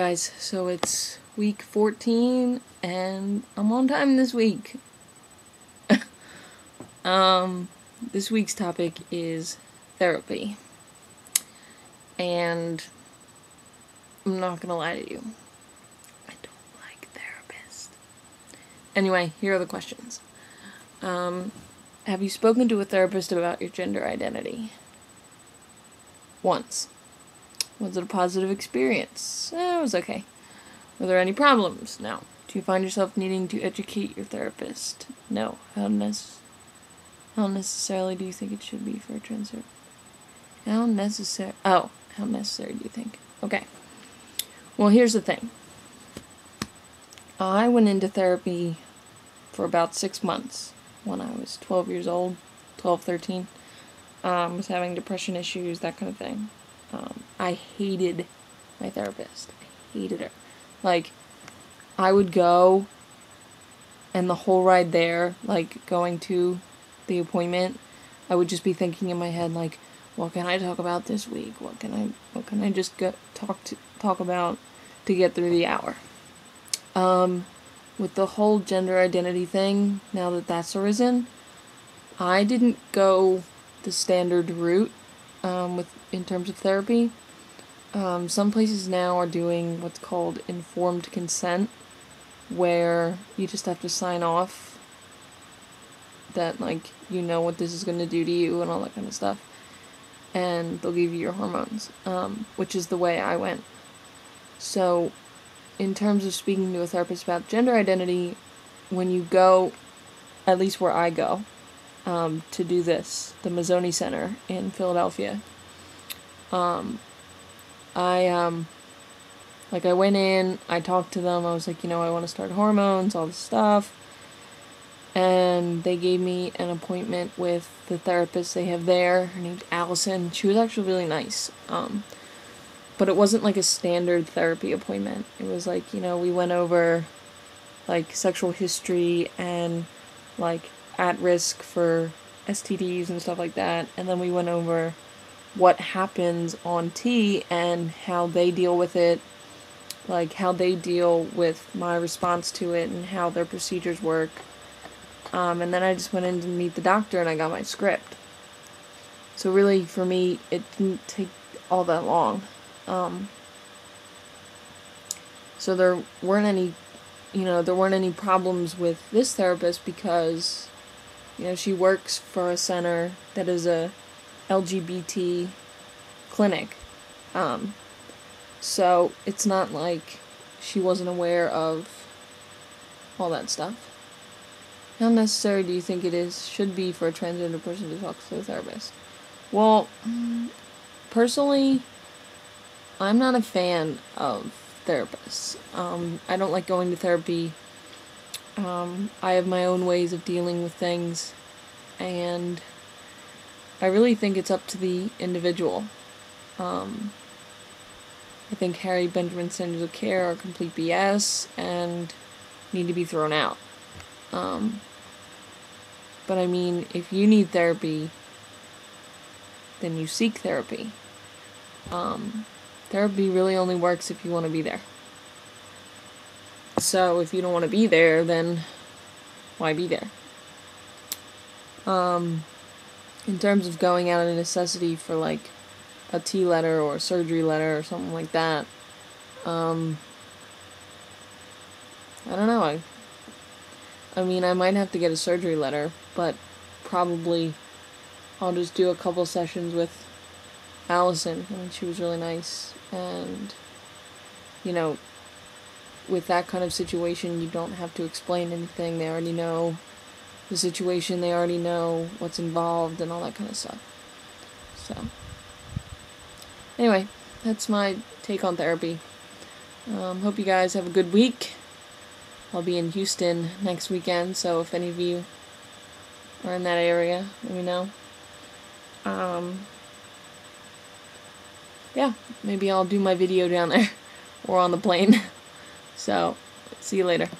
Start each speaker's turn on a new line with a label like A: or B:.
A: guys, so it's week 14, and I'm on time this week. This week's topic is therapy. And I'm not gonna lie to you, I don't like therapists. Anyway, here are the questions. Have you spoken to a therapist about your gender identity? Once. Was it a positive experience? It was okay. Were there any problems? No. Do you find yourself needing to educate your therapist? No. How necessarily do you think it should be for a transgender? How necessary do you think? Okay. Well, here's the thing. I went into therapy for about 6 months when I was 12 years old, 12, 13. Was having depression issues, that kind of thing. I hated my therapist. I hated her. Like, I would go, and the whole ride there, like, going to the appointment, I would just be thinking in my head, like, what can I talk about this week? What can I just talk about to get through the hour? With the whole gender identity thing, now that that's arisen, I didn't go the standard route in terms of therapy. Some places now are doing what's called informed consent, where you just have to sign off that, like, you know what this is going to do to you and all that kind of stuff, and they'll give you your hormones, which is the way I went. So, in terms of speaking to a therapist about gender identity, when you go, at least where I go, to do this, the Mazzoni Center in Philadelphia, I went in, I talked to them, I was like, I want to start hormones, all this stuff, and they gave me an appointment with the therapist they have there. Her name's Allison. She was actually really nice, but it wasn't like a standard therapy appointment. It was like, we went over, like, sexual history and, like, at risk for STDs and stuff like that, and then we went over what happens on T and how they deal with it, like how they deal with my response to it and how their procedures work. And then I just went in to meet the doctor and I got my script. So really, for me, it didn't take all that long. So there weren't any problems with this therapist because, she works for a center that is a LGBT clinic. So it's not like she wasn't aware of all that stuff. How necessary do you think it should be for a transgender person to talk to a therapist? Well, personally, I'm not a fan of therapists. I don't like going to therapy. I have my own ways of dealing with things, and I really think it's up to the individual. I think Harry Benjamin standards of care are complete BS and need to be thrown out. But I mean, if you need therapy, then you seek therapy. Therapy really only works if you want to be there. So if you don't want to be there, then why be there? In terms of going out of necessity for, like, a T letter or a surgery letter or something like that, I don't know. I mean, I might have to get a surgery letter, but probably I'll just do a couple sessions with Allison. I mean, she was really nice, and, with that kind of situation, you don't have to explain anything. They already know the situation, they already know what's involved and all that kind of stuff. So, anyway, that's my take on therapy. Hope you guys have a good week. I'll be in Houston next weekend, so if any of you are in that area, let me know. Yeah, maybe I'll do my video down there or on the plane. So, see you later.